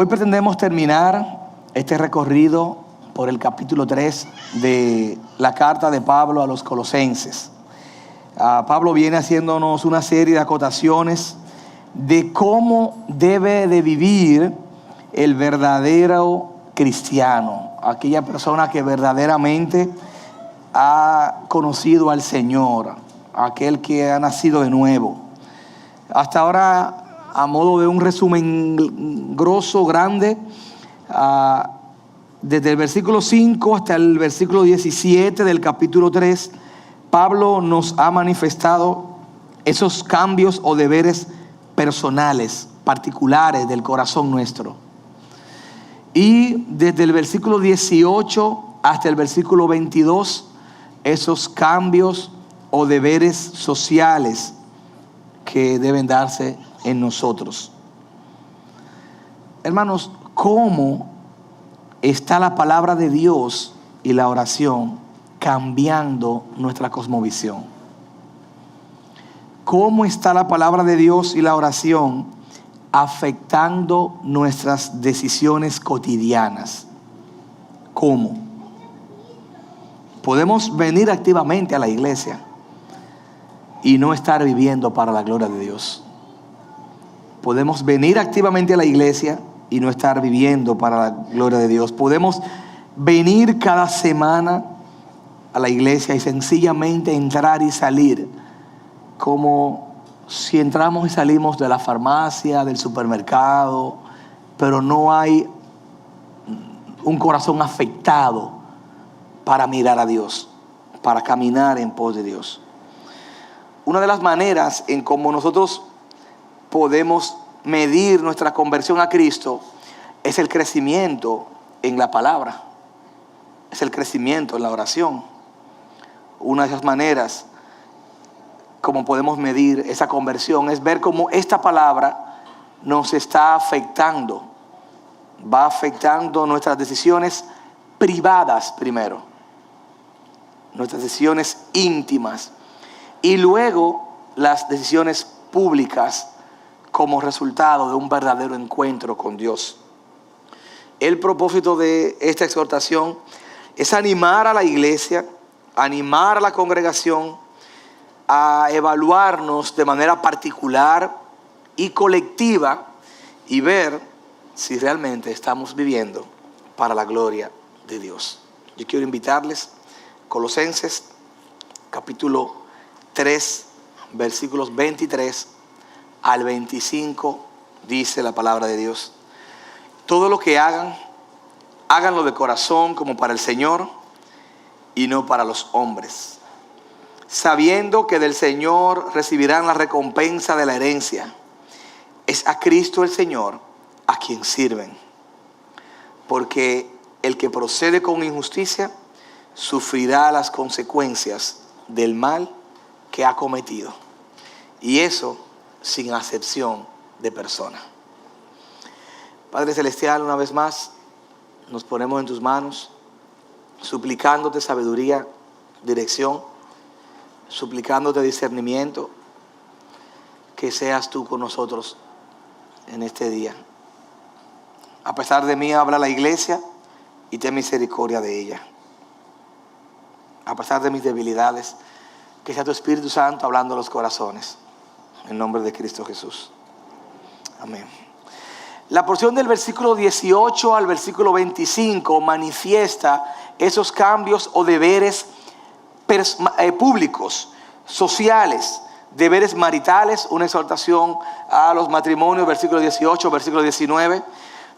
Hoy pretendemos terminar este recorrido por el capítulo 3 de la carta de Pablo a los Colosenses. Pablo viene haciéndonos una serie de acotaciones de cómo debe de vivir el verdadero cristiano, aquella persona que verdaderamente ha conocido al Señor, aquel que ha nacido de nuevo. Hasta ahora, a modo de un resumen grosso, grande, desde el versículo 5 hasta el versículo 17 del capítulo 3, Pablo nos ha manifestado esos cambios o deberes personales, particulares del corazón nuestro. Y desde el versículo 18 hasta el versículo 22, esos cambios o deberes sociales que deben darse en nosotros. Hermanos, ¿cómo está la palabra de Dios y la oración cambiando nuestra cosmovisión? ¿Cómo está la palabra de Dios y la oración afectando nuestras decisiones cotidianas? ¿Cómo? Podemos venir activamente a la iglesia y no estar viviendo para la gloria de Dios. Podemos venir activamente a la iglesia y no estar viviendo para la gloria de Dios. Podemos venir cada semana a la iglesia y sencillamente entrar y salir como si entramos y salimos de la farmacia, del supermercado, pero no hay un corazón afectado para mirar a Dios, para caminar en pos de Dios. Una de las maneras en cómo nosotros podemos medir nuestra conversión a Cristo es el crecimiento en la palabra, es el crecimiento en la oración. Una de esas maneras como podemos medir esa conversión es ver cómo esta palabra nos está afectando, va afectando nuestras decisiones privadas primero, nuestras decisiones íntimas, y luego las decisiones públicas como resultado de un verdadero encuentro con Dios. El propósito de esta exhortación es animar a la iglesia, animar a la congregación a evaluarnos de manera particular y colectiva y ver si realmente estamos viviendo para la gloria de Dios. Yo quiero invitarles, Colosenses capítulo 3, versículos 23 al 25, dice la palabra de Dios: todo lo que hagan, háganlo de corazón como para el Señor y no para los hombres, sabiendo que del Señor recibirán la recompensa de la herencia. Es a Cristo el Señor a quien sirven, porque el que procede con injusticia sufrirá las consecuencias del mal que ha cometido, y eso sin acepción de persona. Padre Celestial, una vez más nos ponemos en tus manos, suplicándote sabiduría, dirección, suplicándote discernimiento, que seas tú con nosotros en este día. A pesar de mí, habla la iglesia y ten misericordia de ella. A pesar de mis debilidades, que sea tu Espíritu Santo hablando a los corazones. En nombre de Cristo Jesús. Amén. La porción del versículo 18 al versículo 25 manifiesta esos cambios o deberes públicos, sociales, deberes maritales, una exhortación a los matrimonios, versículo 18, versículo 19,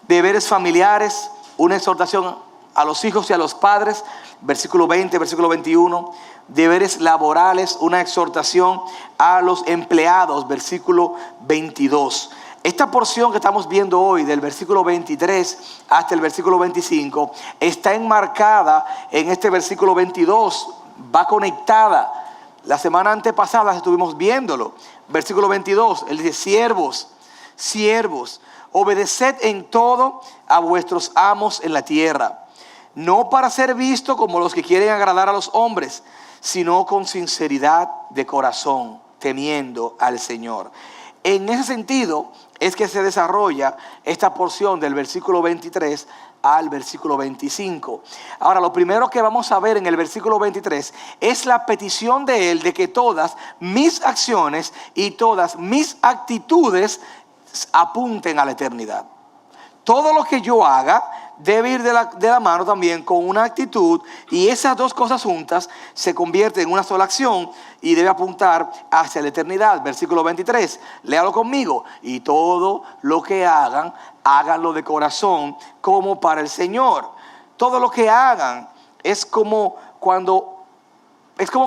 deberes familiares, una exhortación a los hijos y a los padres, versículo 20, versículo 21, deberes laborales, una exhortación a los empleados, versículo 22. Esta porción que estamos viendo hoy, del versículo 23 hasta el versículo 25, está enmarcada en este versículo 22, va conectada. La semana antepasada estuvimos viéndolo. Versículo 22, él dice: siervos, obedeced en todo a vuestros amos en la tierra, no para ser visto como los que quieren agradar a los hombres, sino con sinceridad de corazón, temiendo al Señor. En ese sentido es que se desarrolla esta porción del versículo 23 al versículo 25. Ahora, lo primero que vamos a ver en el versículo 23 es la petición de Él de que todas mis acciones y todas mis actitudes apunten a la eternidad. Todo lo que yo haga debe ir de la mano también con una actitud, y esas dos cosas juntas se convierten en una sola acción y debe apuntar hacia la eternidad. Versículo 23, léalo conmigo. Y todo lo que hagan, háganlo de corazón como para el Señor. Todo lo que hagan es como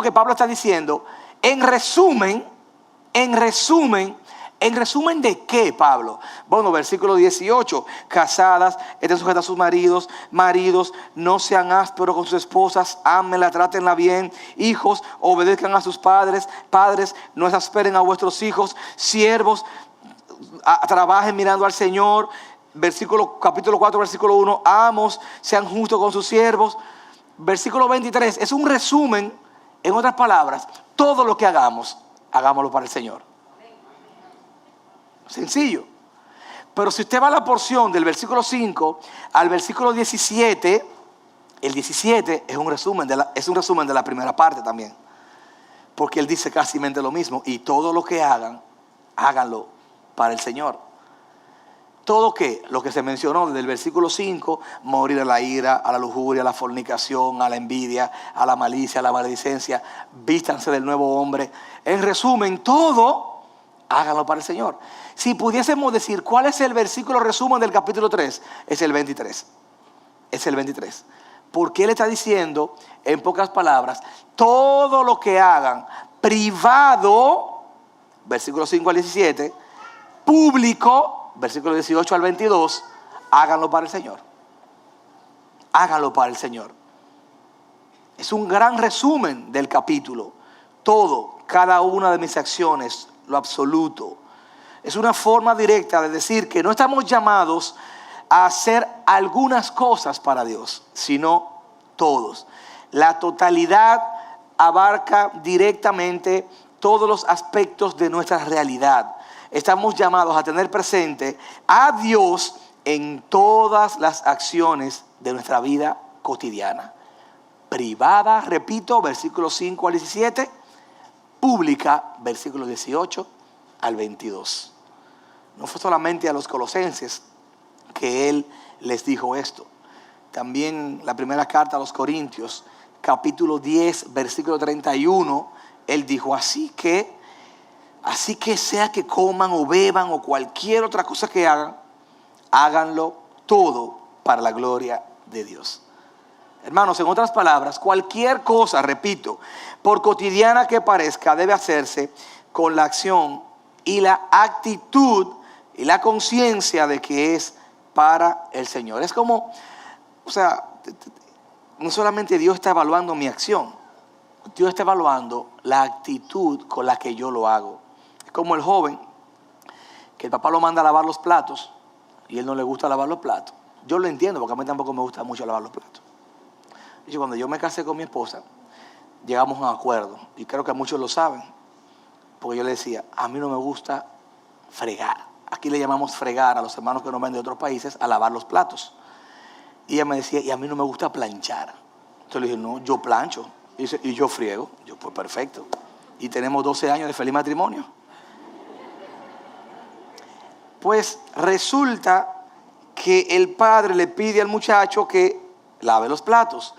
que Pablo está diciendo, en resumen, ¿de qué, Pablo? Bueno, versículo 18, casadas, estén sujetas a sus maridos, no sean ásperos con sus esposas, ámenla, trátenla bien, hijos, obedezcan a sus padres, no exasperen a vuestros hijos, siervos, trabajen mirando al Señor. Capítulo 4, versículo 1, amos, sean justos con sus siervos. Versículo 23, es un resumen, en otras palabras, todo lo que hagamos, hagámoslo para el Señor. Sencillo. Pero si usted va a la porción del versículo 5 al versículo 17, el 17 es un resumen de la primera parte también. Porque él dice casi lo mismo. Y todo lo que hagan, háganlo para el Señor. Todo lo que se mencionó desde el versículo 5, morir a la ira, a la lujuria, a la fornicación, a la envidia, a la malicia, a la maledicencia, vístanse del nuevo hombre. En resumen, todo, háganlo para el Señor. Si pudiésemos decir cuál es el versículo resumen del capítulo 3, es el 23. Es el 23. Porque él está diciendo, en pocas palabras, todo lo que hagan privado, versículo 5 al 17, público, versículo 18 al 22, háganlo para el Señor. Háganlo para el Señor. Es un gran resumen del capítulo. Todo, cada una de mis acciones, lo absoluto. Es una forma directa de decir que no estamos llamados a hacer algunas cosas para Dios, sino todos. La totalidad abarca directamente todos los aspectos de nuestra realidad. Estamos llamados a tener presente a Dios en todas las acciones de nuestra vida cotidiana. Privada, repito, versículos 5 al 17. Pública, versículos 18 al 22. No fue solamente a los colosenses que él les dijo esto. También la primera carta a los Corintios, capítulo 10, versículo 31, él dijo, así que sea que coman o beban o cualquier otra cosa que hagan, háganlo todo para la gloria de Dios. Hermanos, en otras palabras, cualquier cosa, repito, por cotidiana que parezca, debe hacerse con la acción y la actitud y la conciencia de que es para el Señor. Es como, no solamente Dios está evaluando mi acción, Dios está evaluando la actitud con la que yo lo hago. Es como el joven que el papá lo manda a lavar los platos y él no le gusta lavar los platos. Yo lo entiendo porque a mí tampoco me gusta mucho lavar los platos. Y cuando yo me casé con mi esposa, llegamos a un acuerdo, y creo que muchos lo saben, porque yo le decía, a mí no me gusta fregar. Aquí le llamamos fregar a los hermanos que nos ven de otros países, a lavar los platos. Y ella me decía, y a mí no me gusta planchar. Entonces le dije, no, yo plancho. Y dice, y yo friego. Yo, pues perfecto. Y tenemos 12 años de feliz matrimonio. Pues resulta que el padre le pide al muchacho que lave los platos.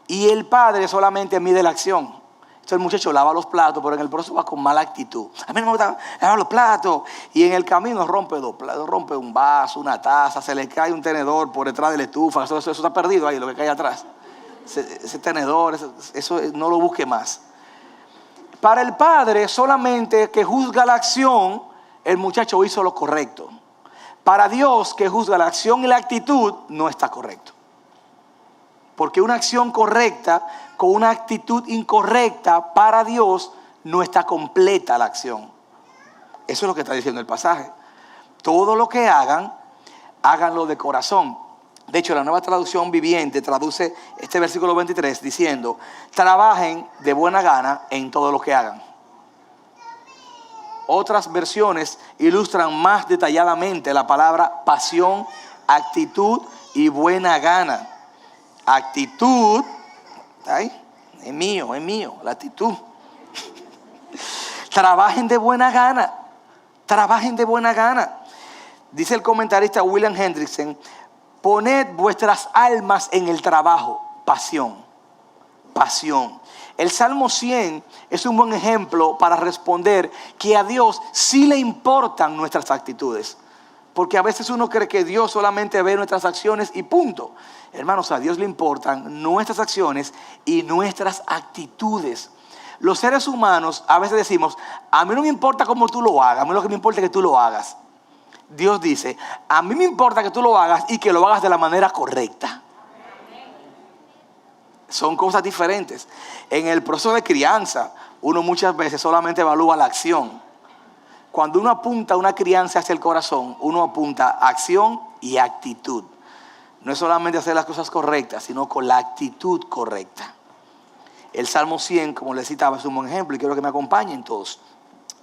Y el padre solamente mide la acción. Entonces el muchacho lava los platos, pero en el proceso va con mala actitud. A mí no me gusta lavar los platos. Y en el camino rompe un vaso, una taza, se le cae un tenedor por detrás de la estufa. Eso está perdido ahí, lo que cae atrás. Ese tenedor, eso no lo busque más. Para el padre, solamente que juzga la acción, el muchacho hizo lo correcto. Para Dios, que juzga la acción y la actitud, no está correcto. Porque una acción correcta con una actitud incorrecta, para Dios no está completa la acción. Eso es lo que está diciendo el pasaje. Todo lo que hagan, háganlo de corazón. De hecho, la Nueva Traducción Viviente traduce este versículo 23 diciendo, trabajen de buena gana en todo lo que hagan. Otras versiones ilustran más detalladamente la palabra pasión, actitud y buena gana. Actitud, ¿ay? Es mío, la actitud. Trabajen de buena gana. Trabajen de buena gana. Dice el comentarista William Hendrickson, poned vuestras almas en el trabajo. Pasión. Pasión. El Salmo 100 es un buen ejemplo para responder que a Dios sí le importan nuestras actitudes. Porque a veces uno cree que Dios solamente ve nuestras acciones y punto. Hermanos, a Dios le importan nuestras acciones y nuestras actitudes. Los seres humanos a veces decimos, a mí no me importa cómo tú lo hagas, a mí lo que me importa es que tú lo hagas. Dios dice, a mí me importa que tú lo hagas y que lo hagas de la manera correcta. Son cosas diferentes. En el proceso de crianza, uno muchas veces solamente evalúa la acción. Cuando uno apunta una crianza hacia el corazón, uno apunta acción y actitud. No es solamente hacer las cosas correctas, sino con la actitud correcta. El Salmo 100, como les citaba, es un buen ejemplo y quiero que me acompañen todos.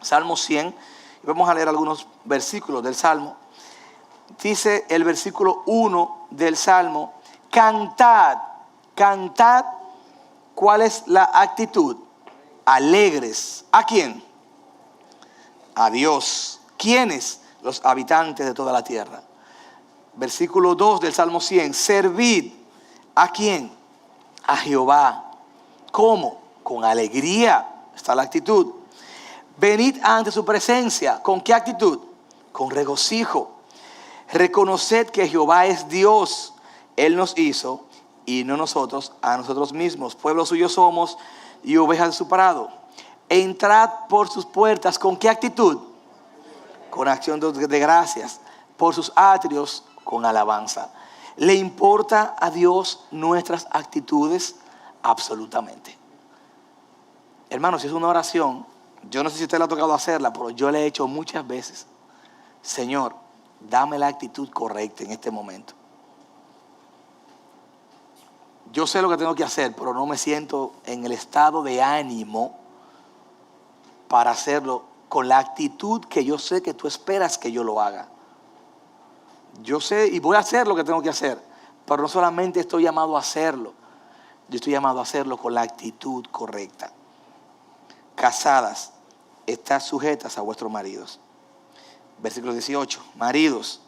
Salmo 100, y vamos a leer algunos versículos del Salmo. Dice el versículo 1 del Salmo, cantad. Cantad, ¿cuál es la actitud? Alegres. ¿A quién? A Dios. ¿Quiénes? Los habitantes de toda la tierra. Versículo 2 del Salmo 100. Servid. ¿A quién? A Jehová. ¿Cómo? Con alegría. Está la actitud. Venid ante su presencia. ¿Con qué actitud? Con regocijo. Reconoced que Jehová es Dios. Él nos hizo y no nosotros a nosotros mismos. Pueblo suyo somos y ovejas de su prado. Entrad por sus puertas. ¿Con qué actitud? Con acción de gracias. Por sus atrios con alabanza. ¿Le importa a Dios nuestras actitudes? Absolutamente. Hermanos, si es una oración, yo no sé si a usted le ha tocado hacerla, pero yo la he hecho muchas veces. Señor, dame la actitud correcta en este momento. Yo sé lo que tengo que hacer, pero no me siento en el estado de ánimo para hacerlo con la actitud que yo sé que tú esperas que yo lo haga. Yo sé y voy a hacer lo que tengo que hacer, pero no solamente estoy llamado a hacerlo, yo estoy llamado a hacerlo con la actitud correcta. Casadas, estad sujetas a vuestros maridos. Versículo 18. Maridos,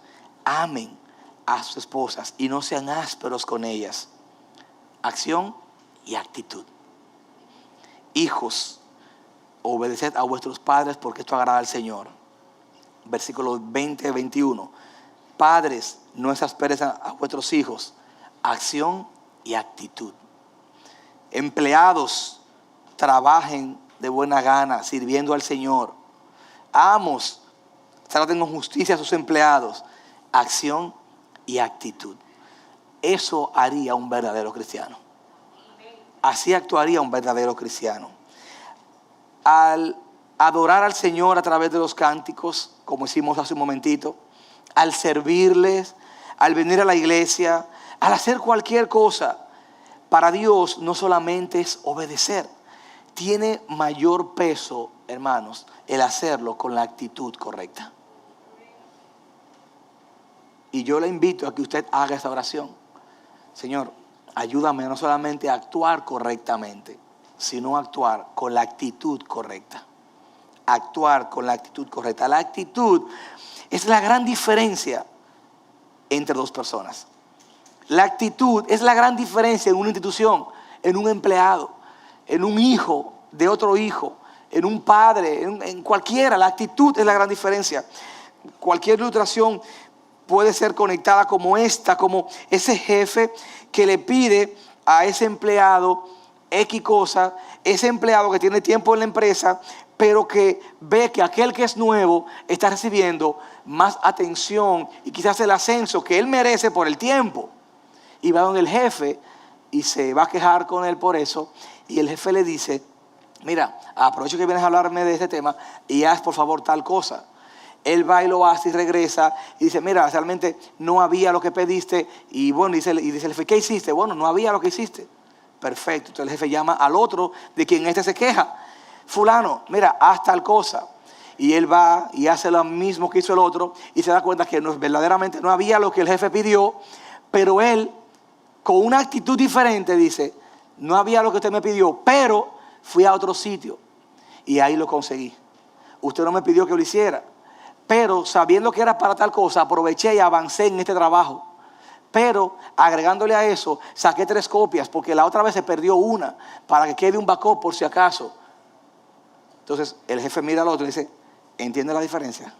amen a sus esposas y no sean ásperos con ellas. Acción y actitud. Hijos, obedeced a vuestros padres porque esto agrada al Señor. Versículos 20-21. Padres, no exasperes a vuestros hijos. Acción y actitud. Empleados, trabajen de buena gana, sirviendo al Señor. Amos, traten con justicia a sus empleados. Acción y actitud. Eso haría un verdadero cristiano. Así actuaría un verdadero cristiano. Al adorar al Señor a través de los cánticos, como hicimos hace un momentito, al servirles, al venir a la iglesia, al hacer cualquier cosa, para Dios no solamente es obedecer, tiene mayor peso, hermanos, el hacerlo con la actitud correcta. Y yo le invito a que usted haga esa oración. Señor, ayúdame no solamente a actuar correctamente, sino a actuar con la actitud correcta. Actuar con la actitud correcta. La actitud es la gran diferencia entre dos personas. La actitud es la gran diferencia en una institución, en un empleado, en un hijo de otro hijo, en un padre, en cualquiera. La actitud es la gran diferencia. Cualquier ilustración puede ser conectada como esta, como ese jefe que le pide a ese empleado X cosa, ese empleado que tiene tiempo en la empresa, pero que ve que aquel que es nuevo está recibiendo más atención y quizás el ascenso que él merece por el tiempo. Y va donde el jefe y se va a quejar con él por eso. Y el jefe le dice, mira, aprovecho que vienes a hablarme de este tema y haz por favor tal cosa. Él va y lo hace y regresa y dice, mira, realmente no había lo que pediste. Y bueno, dice el jefe, ¿qué hiciste? Bueno, no había lo que hiciste. Perfecto. Entonces el jefe llama al otro de quien este se queja. Fulano, mira, haz tal cosa. y él va y hace lo mismo que hizo el otro y se da cuenta que verdaderamente no había lo que el jefe pidió, pero él con una actitud diferente dice, no había lo que usted me pidió, pero fui a otro sitio y ahí lo conseguí. Usted no me pidió que lo hiciera, pero sabiendo que era para tal cosa, aproveché y avancé en este trabajo. Pero agregándole a eso, saqué 3 copias porque la otra vez se perdió una, para que quede un backup por si acaso. Entonces el jefe mira al otro y dice, ¿entiende la diferencia?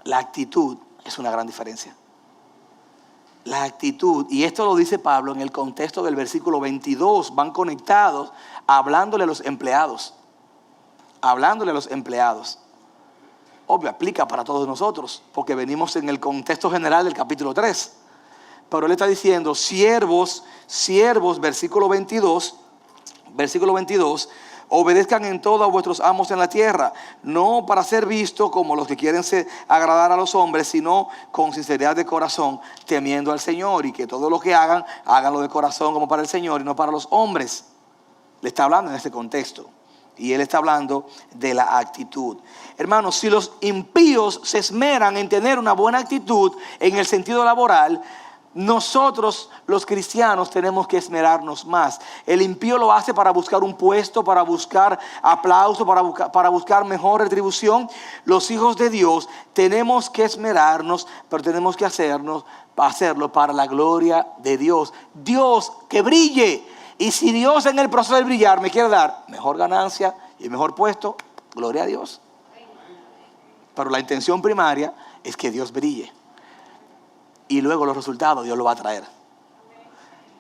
La actitud es una gran diferencia. La actitud, y esto lo dice Pablo en el contexto del versículo 22, van conectados hablándole a los empleados. Hablándole a los empleados. Obvio, aplica para todos nosotros, porque venimos en el contexto general del capítulo 3. Pero él está diciendo, siervos, versículo 22, obedezcan en todo a vuestros amos en la tierra, no para ser vistos como los que quieren agradar a los hombres, sino con sinceridad de corazón, temiendo al Señor, y que todo lo que hagan, háganlo de corazón como para el Señor y no para los hombres. Le está hablando en este contexto. Y él está hablando de la actitud. Hermanos, si los impíos se esmeran en tener una buena actitud en el sentido laboral, nosotros los cristianos tenemos que esmerarnos más. El impío lo hace para buscar un puesto, para buscar aplauso, para buscar mejor retribución. Los hijos de Dios tenemos que esmerarnos, pero tenemos que hacerlo para la gloria de Dios. Dios que brille. Y si Dios en el proceso de brillar me quiere dar mejor ganancia y mejor puesto, gloria a Dios. Pero la intención primaria es que Dios brille. Y luego los resultados Dios lo va a traer.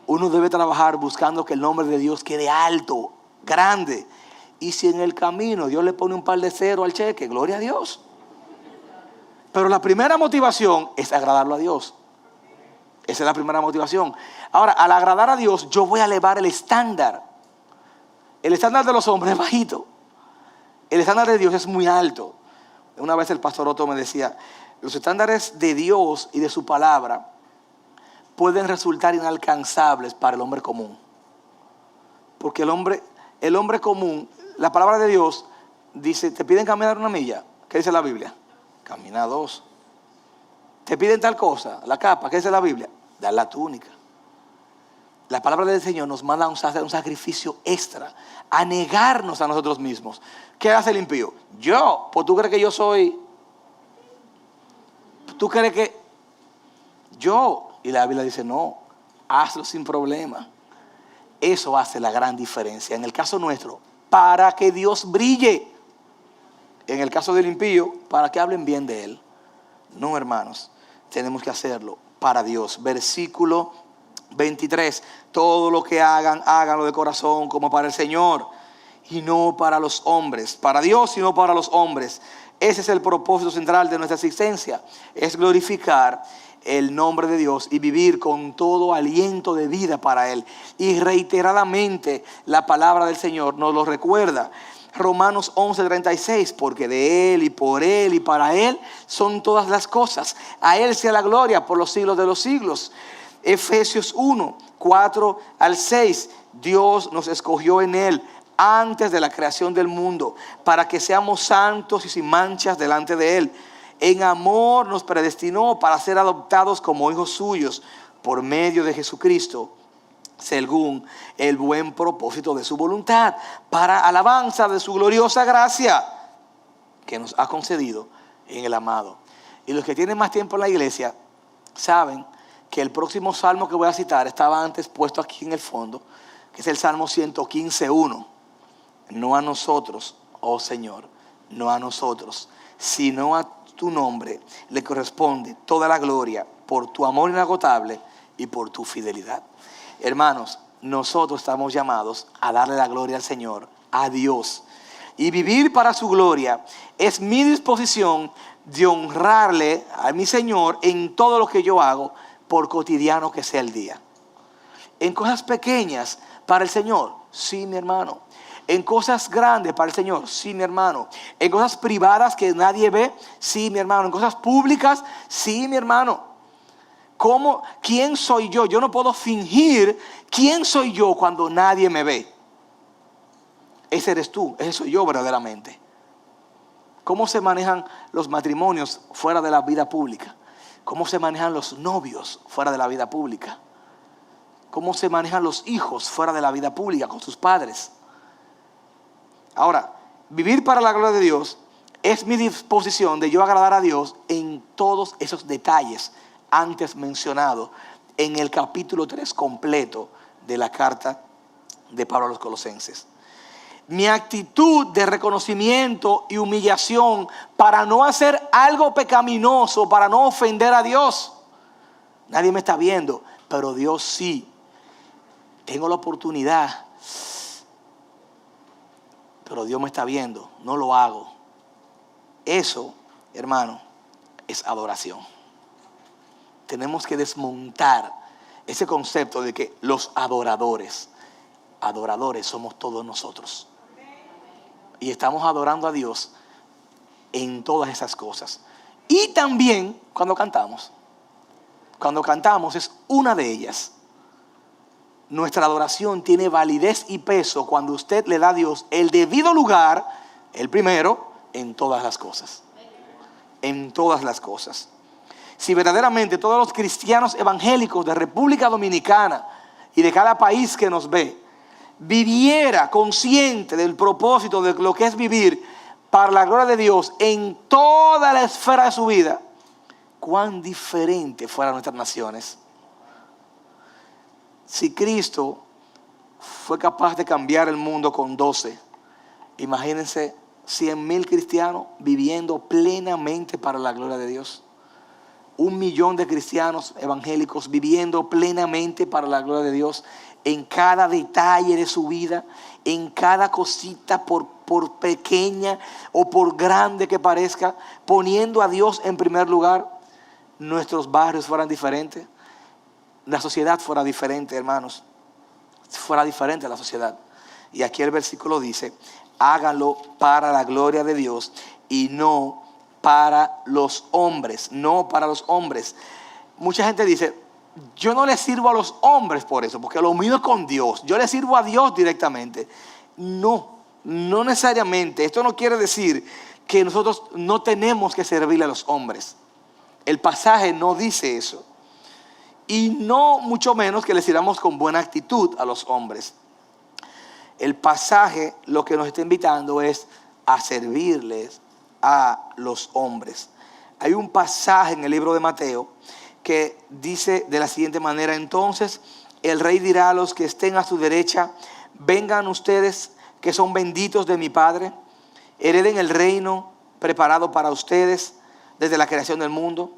Uno debe trabajar buscando que el nombre de Dios quede alto, grande. Y si en el camino Dios le pone un par de cero al cheque, gloria a Dios. Pero la primera motivación es agradarlo a Dios. Esa es la primera motivación. Ahora, al agradar a Dios, yo voy a elevar el estándar. El estándar de los hombres es bajito. El estándar de Dios es muy alto. Una vez el pastor Otto me decía, los estándares de Dios y de su palabra pueden resultar inalcanzables para el hombre común. Porque el hombre común, la palabra de Dios dice, te piden caminar 1 milla. ¿Qué dice la Biblia? Camina 2. Te piden tal cosa, la capa, ¿qué dice la Biblia? Dar la túnica. La palabra del Señor nos manda a hacer un sacrificio extra, a negarnos a nosotros mismos. ¿Qué hace el impío? Yo, pues tú crees que yo soy, tú crees que yo, y la Biblia dice no, hazlo sin problema. Eso hace la gran diferencia. En el caso nuestro, para que Dios brille. En el caso del impío, para que hablen bien de él. No, hermanos, tenemos que hacerlo para Dios. Versículo 23, todo lo que hagan, háganlo de corazón como para el Señor y no para los hombres. Para Dios y no para los hombres. Ese es el propósito central de nuestra existencia. Es glorificar el nombre de Dios y vivir con todo aliento de vida para Él. Y reiteradamente la palabra del Señor nos lo recuerda. Romanos 11:36, porque de Él y por Él y para Él son todas las cosas. A Él sea la gloria por los siglos de los siglos. Efesios 1:4-6, Dios nos escogió en Él antes de la creación del mundo para que seamos santos y sin manchas delante de Él. En amor nos predestinó para ser adoptados como hijos suyos por medio de Jesucristo, según el buen propósito de su voluntad, para alabanza de su gloriosa gracia que nos ha concedido en el amado. Y los que tienen más tiempo en la iglesia saben que el próximo salmo que voy a citar estaba antes puesto aquí en el fondo, que es el Salmo 115:1. No a nosotros, oh Señor, no a nosotros, sino a tu nombre le corresponde toda la gloria por tu amor inagotable y por tu fidelidad. Hermanos, nosotros estamos llamados a darle la gloria al Señor, a Dios. Y vivir para su gloria es mi disposición de honrarle a mi Señor en todo lo que yo hago, por cotidiano que sea el día. En cosas pequeñas para el Señor, sí, mi hermano. En cosas grandes para el Señor, sí, mi hermano. En cosas privadas que nadie ve, sí, mi hermano. En cosas públicas, sí, mi hermano. ¿Quién soy yo? Yo no puedo fingir quién soy yo cuando nadie me ve. Ese eres tú, ese soy yo verdaderamente. ¿Cómo se manejan los matrimonios fuera de la vida pública? ¿Cómo se manejan los novios fuera de la vida pública? ¿Cómo se manejan los hijos fuera de la vida pública con sus padres? Ahora, vivir para la gloria de Dios es mi disposición de yo agradar a Dios en todos esos detalles antes mencionados en el capítulo 3 completo de la carta de Pablo a los Colosenses. Mi actitud de reconocimiento y humillación para no hacer algo pecaminoso, para no ofender a Dios. Nadie me está viendo, pero Dios sí. Tengo la oportunidad, pero Dios me está viendo, no lo hago. Eso, hermano, es adoración. Tenemos que desmontar ese concepto de que los adoradores somos todos nosotros. Y estamos adorando a Dios en todas esas cosas. Y también cuando cantamos. Cuando cantamos es una de ellas. Nuestra adoración tiene validez y peso cuando usted le da a Dios el debido lugar, el primero, en todas las cosas. En todas las cosas. Si verdaderamente todos los cristianos evangélicos de República Dominicana y de cada país que nos ve viviera consciente del propósito de lo que es vivir para la gloria de Dios en toda la esfera de su vida, cuán diferente fueran nuestras naciones. Si Cristo fue capaz de cambiar el mundo con 12, imagínense 100,000 cristianos viviendo plenamente para la gloria de Dios. 1,000,000 de cristianos evangélicos viviendo plenamente para la gloria de Dios en cada detalle de su vida, en cada cosita, por pequeña o por grande que parezca, poniendo a Dios en primer lugar. Nuestros barrios fueran diferentes, la sociedad fuera diferente, hermanos, fuera diferente la sociedad. Y aquí el versículo dice: háganlo para la gloria de Dios y no para los hombres, no para los hombres. Mucha gente dice: yo no le sirvo a los hombres por eso, porque lo mío es con Dios, yo le sirvo a Dios directamente. No necesariamente. Esto no quiere decir que nosotros no tenemos que servirle a los hombres. El pasaje no dice eso. Y no mucho menos que le sirvamos con buena actitud a los hombres. El pasaje lo que nos está invitando es a servirles a los hombres. Hay un pasaje en el libro de Mateo que dice de la siguiente manera: entonces el rey dirá a los que estén a su derecha: vengan ustedes que son benditos de mi Padre, hereden el reino preparado para ustedes desde la creación del mundo.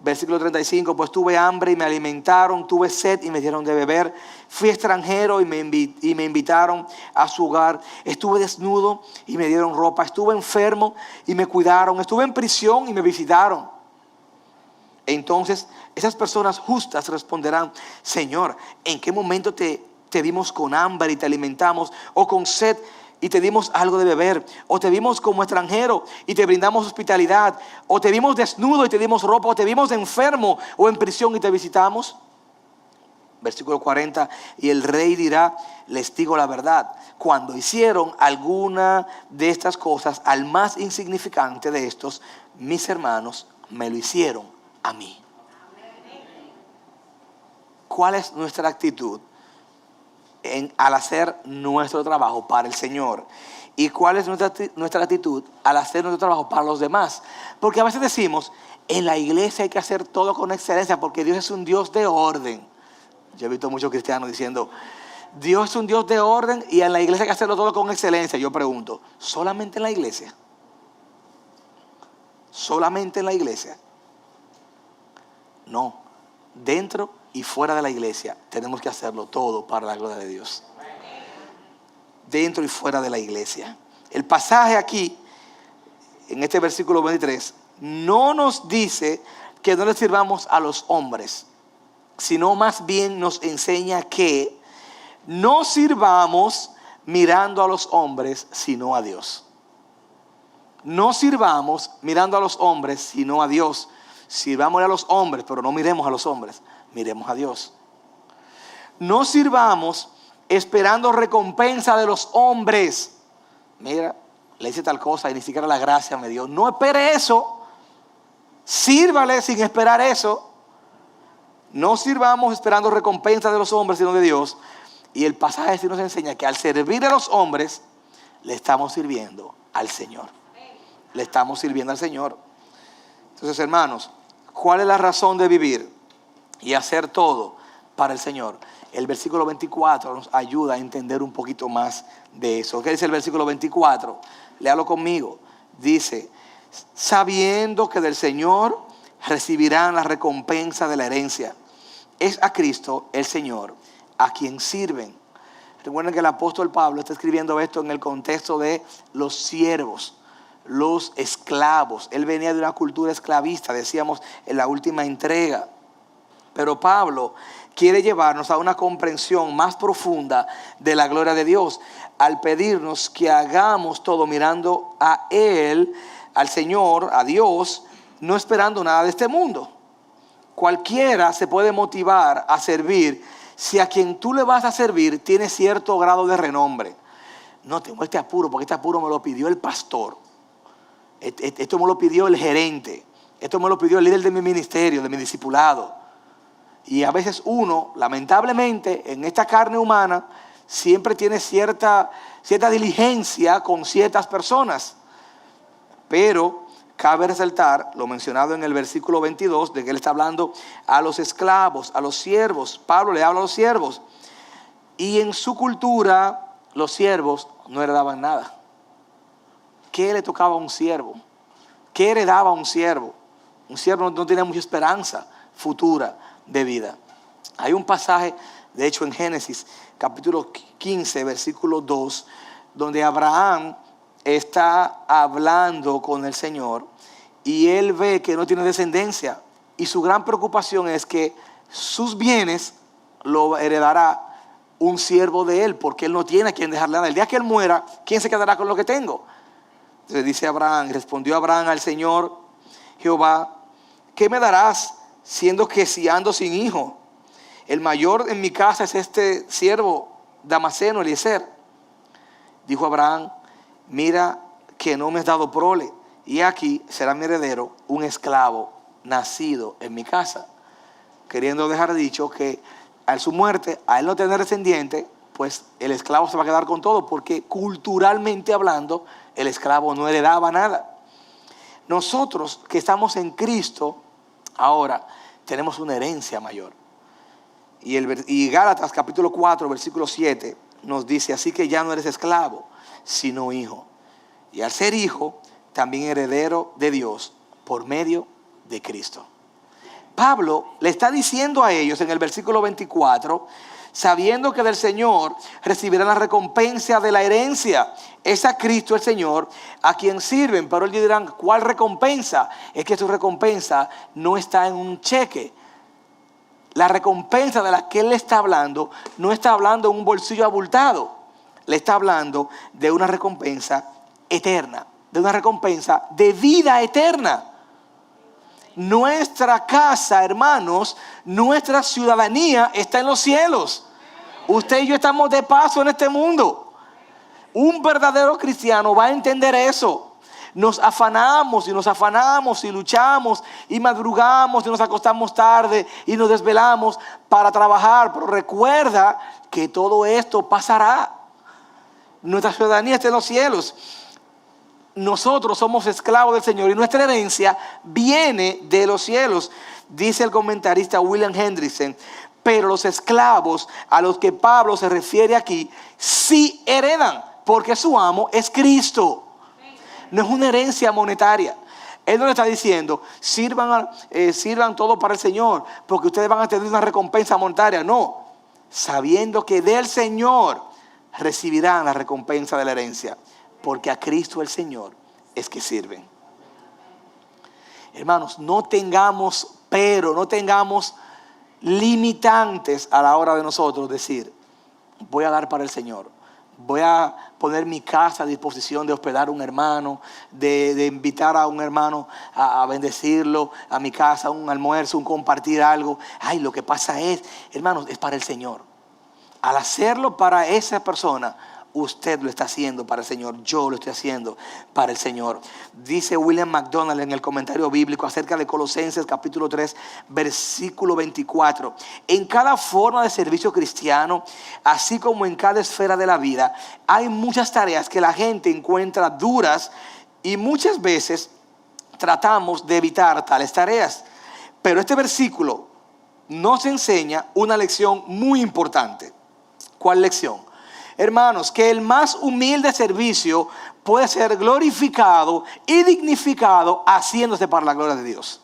Versículo 35, pues tuve hambre y me alimentaron, tuve sed y me dieron de beber, fui extranjero y me invitaron a su hogar, estuve desnudo y me dieron ropa, estuve enfermo y me cuidaron, estuve en prisión y me visitaron. Entonces esas personas justas responderán: Señor, ¿en qué momento te vimos con hambre y te alimentamos, o con sed y te dimos algo de beber, o te vimos como extranjero y te brindamos hospitalidad, o te vimos desnudo y te dimos ropa, o te vimos enfermo o en prisión y te visitamos? Versículo 40, y el rey dirá: les digo la verdad, cuando hicieron alguna de estas cosas al más insignificante de estos, mis hermanos, me lo hicieron a mí. ¿Cuál es nuestra actitud al hacer nuestro trabajo para el Señor? ¿Y cuál es nuestra actitud al hacer nuestro trabajo para los demás? Porque a veces decimos: en la iglesia hay que hacer todo con excelencia porque Dios es un Dios de orden. Yo he visto muchos cristianos diciendo: Dios es un Dios de orden y en la iglesia hay que hacerlo todo con excelencia. Yo pregunto: ¿solamente en la iglesia? ¿Solamente en la iglesia? No, dentro y fuera de la iglesia tenemos que hacerlo todo para la gloria de Dios. Dentro y fuera de la iglesia. El pasaje aquí, en este versículo 23, no nos dice que no le sirvamos a los hombres, sino más bien nos enseña que no sirvamos mirando a los hombres, sino a Dios. No sirvamos mirando a los hombres, sino a Dios. Sirvamos a los hombres, pero no miremos a los hombres, miremos a Dios. No sirvamos esperando recompensa de los hombres. Mira, le hice tal cosa y ni siquiera la gracia me dio. No espere eso. Sírvale sin esperar eso. No sirvamos esperando recompensa de los hombres, sino de Dios. Y el pasaje sí nos enseña que al servir a los hombres, le estamos sirviendo al Señor. Le estamos sirviendo al Señor. Entonces, hermanos, ¿cuál es la razón de vivir y hacer todo para el Señor? El versículo 24 nos ayuda a entender un poquito más de eso. ¿Qué dice el versículo 24? Léalo conmigo. Dice, sabiendo que del Señor recibirán la recompensa de la herencia. Es a Cristo el Señor a quien sirven. Recuerden que el apóstol Pablo está escribiendo esto en el contexto de los siervos, los esclavos. Él venía de una cultura esclavista, decíamos en la última entrega. Pero Pablo quiere llevarnos a una comprensión más profunda de la gloria de Dios al pedirnos que hagamos todo mirando a Él, al Señor, a Dios, no esperando nada de este mundo. Cualquiera se puede motivar a servir si a quien tú le vas a servir tiene cierto grado de renombre. No, tengo este apuro porque este apuro me lo pidió el pastor. Esto me lo pidió el gerente. Esto me lo pidió el líder de mi ministerio, de mi discipulado. Y a veces uno, lamentablemente, en esta carne humana, siempre tiene cierta diligencia con ciertas personas. Pero cabe resaltar lo mencionado en el versículo 22, de que él está hablando a los esclavos, a los siervos. Pablo le habla a los siervos. Y en su cultura, los siervos no heredaban nada. ¿Qué le tocaba a un siervo? ¿Qué heredaba a un siervo? Un siervo no tiene mucha esperanza futura de vida. Hay un pasaje, de hecho en Génesis capítulo 15 versículo 2, donde Abraham está hablando con el Señor y él ve que no tiene descendencia y su gran preocupación es que sus bienes lo heredará un siervo de él, porque él no tiene a quien dejarle nada. El día que él muera, ¿quién se quedará con lo que tengo? Entonces dice Abraham, respondió Abraham al Señor Jehová, ¿qué me darás siendo que si ando sin hijo? El mayor en mi casa es este siervo Damaseno, Eliezer. Dijo Abraham, mira que no me has dado prole, y aquí será mi heredero un esclavo nacido en mi casa. Queriendo dejar dicho que a su muerte, a él no tener descendiente, pues el esclavo se va a quedar con todo, porque culturalmente hablando, el esclavo no heredaba nada. Nosotros que estamos en Cristo, ahora tenemos una herencia mayor. Y Gálatas capítulo 4, versículo 7 nos dice, así que ya no eres esclavo, sino hijo. Y al ser hijo, también heredero de Dios por medio de Cristo. Pablo le está diciendo a ellos en el versículo 24, sabiendo que del Señor recibirán la recompensa de la herencia. Es a Cristo el Señor a quien sirven. Pero ellos dirán, ¿cuál recompensa? Es que su recompensa no está en un cheque. La recompensa de la que él le está hablando no está hablando de un bolsillo abultado. Le está hablando de una recompensa eterna, de una recompensa de vida eterna. Nuestra casa, hermanos, nuestra ciudadanía está en los cielos. Usted y yo estamos de paso en este mundo. Un verdadero cristiano va a entender eso. Nos afanamos y luchamos y madrugamos y nos acostamos tarde y nos desvelamos para trabajar. Pero recuerda que todo esto pasará. Nuestra ciudadanía está en los cielos. Nosotros somos esclavos del Señor y nuestra herencia viene de los cielos. Dice el comentarista William Hendrickson, pero los esclavos a los que Pablo se refiere aquí sí heredan, porque su amo es Cristo. No es una herencia monetaria. Él no le está diciendo, sirvan todo para el Señor, porque ustedes van a tener una recompensa monetaria. No, sabiendo que del Señor recibirán la recompensa de la herencia, porque a Cristo el Señor es que sirven. Hermanos, no tengamos limitantes a la hora de nosotros decir, voy a dar para el Señor. Voy a poner mi casa a disposición de hospedar a un hermano, de invitar a un hermano a bendecirlo, a mi casa, un almuerzo, un compartir algo. Ay, lo que pasa es, hermanos, es para el Señor. Al hacerlo para esa persona, Usted lo está haciendo para el Señor. Yo lo estoy haciendo para el Señor. Dice William MacDonald en el comentario bíblico acerca de Colosenses capítulo 3, versículo 24. En cada forma de servicio cristiano, así como en cada esfera de la vida, hay muchas tareas que la gente encuentra duras y muchas veces tratamos de evitar tales tareas. Pero este versículo nos enseña una lección muy importante. ¿Cuál lección? Hermanos, que el más humilde servicio puede ser glorificado y dignificado haciéndose para la gloria de Dios.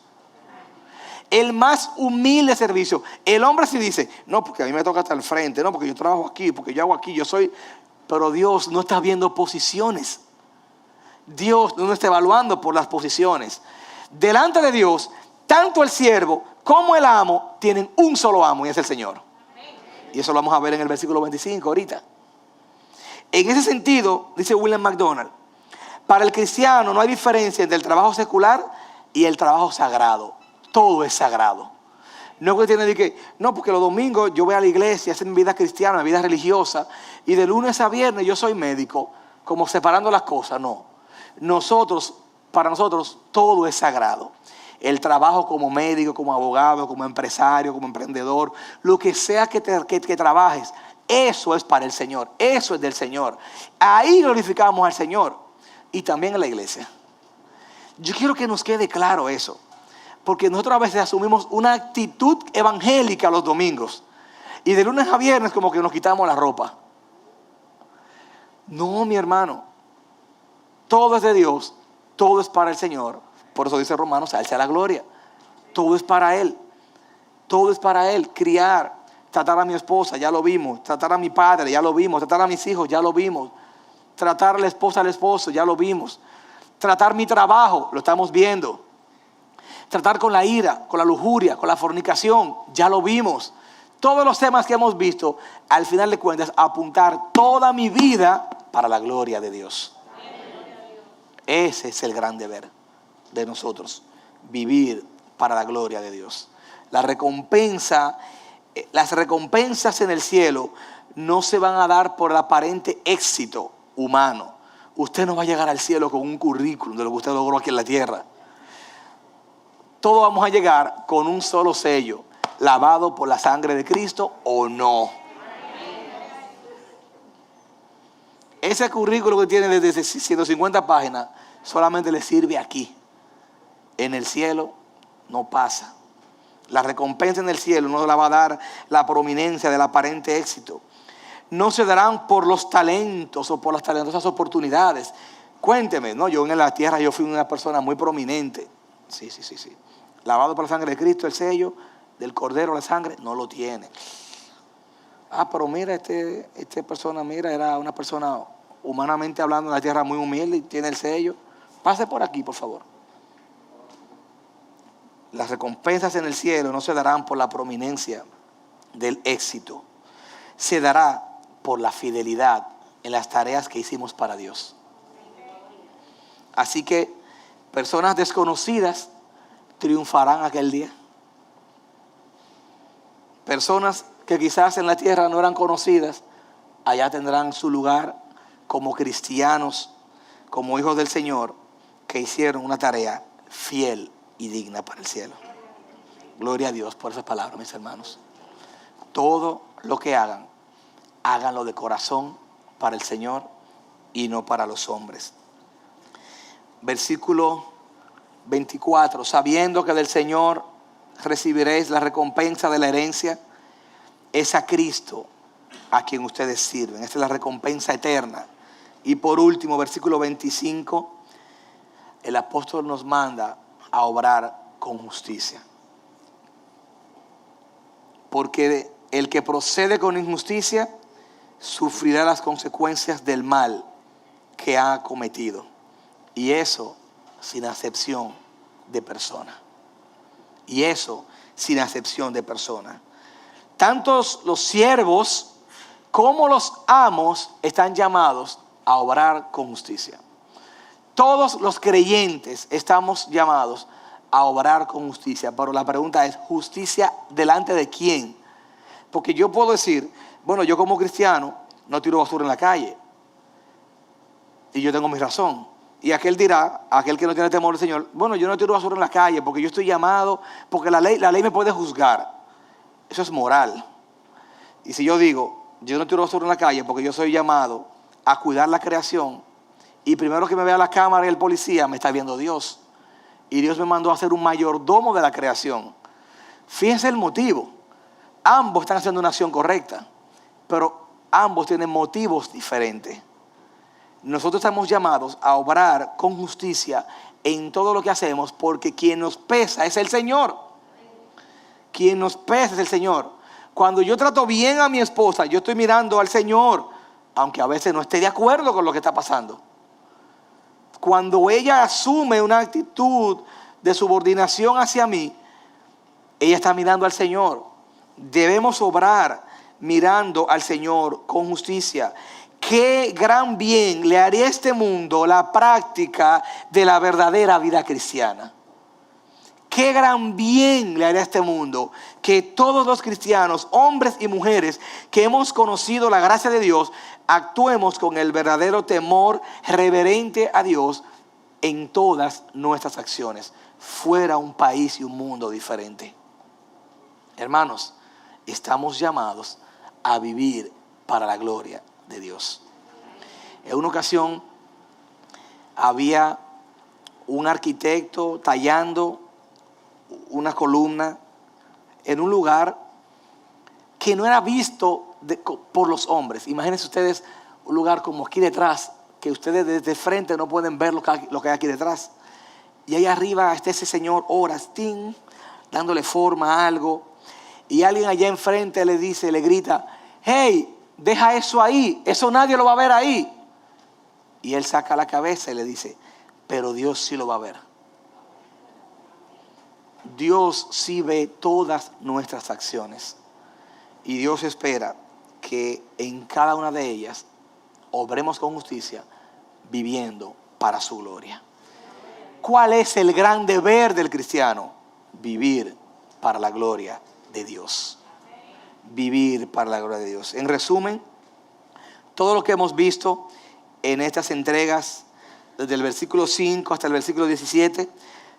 El más humilde servicio. El hombre sí dice, no, porque a mí me toca estar al frente, no, porque yo trabajo aquí, porque yo hago aquí, yo soy... Pero Dios no está viendo posiciones. Dios no está evaluando por las posiciones. Delante de Dios, tanto el siervo como el amo tienen un solo amo y es el Señor. Y eso lo vamos a ver en el versículo 25 ahorita. En ese sentido, dice William MacDonald, para el cristiano no hay diferencia entre el trabajo secular y el trabajo sagrado. Todo es sagrado. No es que tiene que, no, porque los domingos yo voy a la iglesia, hacer mi vida cristiana, mi vida religiosa, y de lunes a viernes yo soy médico, como separando las cosas. No. Para nosotros, todo es sagrado. El trabajo como médico, como abogado, como empresario, como emprendedor, lo que sea que trabajes, eso es para el Señor, eso es del Señor. Ahí glorificamos al Señor y también en la iglesia. Yo quiero que nos quede claro eso, porque nosotros a veces asumimos una actitud evangélica los domingos y de lunes a viernes como que nos quitamos la ropa. No, mi hermano, todo es de Dios, todo es para el Señor. Por eso dice Romanos, a Él sea la gloria. Todo es para Él, todo es para Él. Criar, tratar a mi esposa, ya lo vimos. Tratar a mi padre, ya lo vimos. Tratar a mis hijos, ya lo vimos. Tratar a la esposa al esposo, ya lo vimos. Tratar mi trabajo, lo estamos viendo. Tratar con la ira, con la lujuria, con la fornicación, ya lo vimos. Todos los temas que hemos visto, al final de cuentas, apuntar toda mi vida para la gloria de Dios. Ese es el gran deber de nosotros, vivir para la gloria de Dios. Las recompensas en el cielo no se van a dar por el aparente éxito humano. Usted no va a llegar al cielo con un currículum de lo que usted logró aquí en la tierra. Todos vamos a llegar con un solo sello, lavado por la sangre de Cristo o no. Ese currículum que tiene desde 150 páginas solamente le sirve aquí. En el cielo no pasa. La recompensa en el cielo no la va a dar la prominencia del aparente éxito. No se darán por los talentos o por las talentosas oportunidades. Cuénteme, ¿no? Yo en la tierra yo fui una persona muy prominente. Sí. Lavado por la sangre de Cristo, el sello del Cordero, la sangre, no lo tiene. Pero mira, esta persona, era una persona humanamente hablando en la tierra muy humilde y tiene el sello. Pase por aquí, por favor. Las recompensas en el cielo no se darán por la prominencia del éxito. Se dará por la fidelidad en las tareas que hicimos para Dios. Así que personas desconocidas triunfarán aquel día. Personas que quizás en la tierra no eran conocidas, allá tendrán su lugar como cristianos, como hijos del Señor, que hicieron una tarea fiel y digna para el cielo. Gloria a Dios por esas palabras, mis hermanos. Todo lo que hagan, háganlo de corazón para el Señor y no para los hombres. Versículo 24. Sabiendo que del Señor recibiréis la recompensa de la herencia, es a Cristo a quien ustedes sirven. Esta es la recompensa eterna. Y por último, versículo 25, el apóstol nos manda a obrar con justicia. Porque el que procede con injusticia sufrirá las consecuencias del mal que ha cometido. Y eso sin acepción de persona. Y eso sin acepción de persona. Tantos los siervos como los amos están llamados a obrar con justicia. Todos los creyentes estamos llamados a obrar con justicia. Pero la pregunta es, ¿justicia delante de quién? Porque yo puedo decir, bueno, yo como cristiano no tiro basura en la calle. y yo tengo mi razón. Y aquel dirá, aquel que no tiene temor del Señor, bueno, yo no tiro basura en la calle porque yo estoy llamado, porque la ley me puede juzgar. Eso es moral. Y si yo digo, yo no tiro basura en la calle porque yo soy llamado a cuidar la creación, y primero que me vea la cámara y el policía, me está viendo Dios. Y Dios me mandó a ser un mayordomo de la creación. Fíjense el motivo. Ambos están haciendo una acción correcta, pero ambos tienen motivos diferentes. Nosotros estamos llamados a obrar con justicia en todo lo que hacemos, porque quien nos pesa es el Señor. Quien nos pesa es el Señor. Cuando yo trato bien a mi esposa, yo estoy mirando al Señor, aunque a veces no esté de acuerdo con lo que está pasando. Cuando ella asume una actitud de subordinación hacia mí, ella está mirando al Señor. Debemos obrar mirando al Señor con justicia. Qué gran bien le haría a este mundo la práctica de la verdadera vida cristiana. Qué gran bien le haría a este mundo que todos los cristianos, hombres y mujeres que hemos conocido la gracia de Dios, actuemos con el verdadero temor reverente a Dios en todas nuestras acciones. Fuera un país y un mundo diferente. Hermanos, estamos llamados a vivir para la gloria de Dios. En una ocasión había un arquitecto tallando una columna en un lugar que no era visto por los hombres. Imagínense ustedes un lugar como aquí detrás, que ustedes desde frente no pueden ver lo que hay aquí detrás. Y ahí arriba está ese señor horas, dándole forma a algo. Y alguien allá enfrente le dice, le grita, hey, deja eso ahí, eso nadie lo va a ver ahí. Y él saca la cabeza y le dice, pero Dios sí lo va a ver. Dios sí ve todas nuestras acciones. Y Dios espera que en cada una de ellas obremos con justicia, viviendo para su gloria. ¿Cuál es el gran deber del cristiano? Vivir para la gloria de Dios. Vivir para la gloria de Dios. En resumen, todo lo que hemos visto en estas entregas, desde el versículo 5 hasta el versículo 17,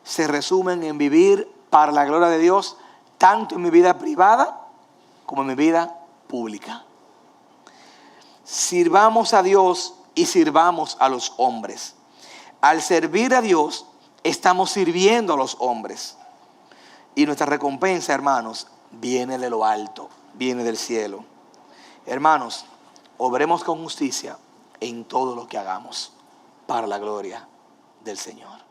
se resumen en vivir para la gloria de Dios, tanto en mi vida privada como en mi vida pública. Sirvamos a Dios y sirvamos a los hombres. Al servir a Dios, estamos sirviendo a los hombres. Y nuestra recompensa, hermanos, viene de lo alto, viene del cielo. Hermanos, obremos con justicia en todo lo que hagamos para la gloria del Señor.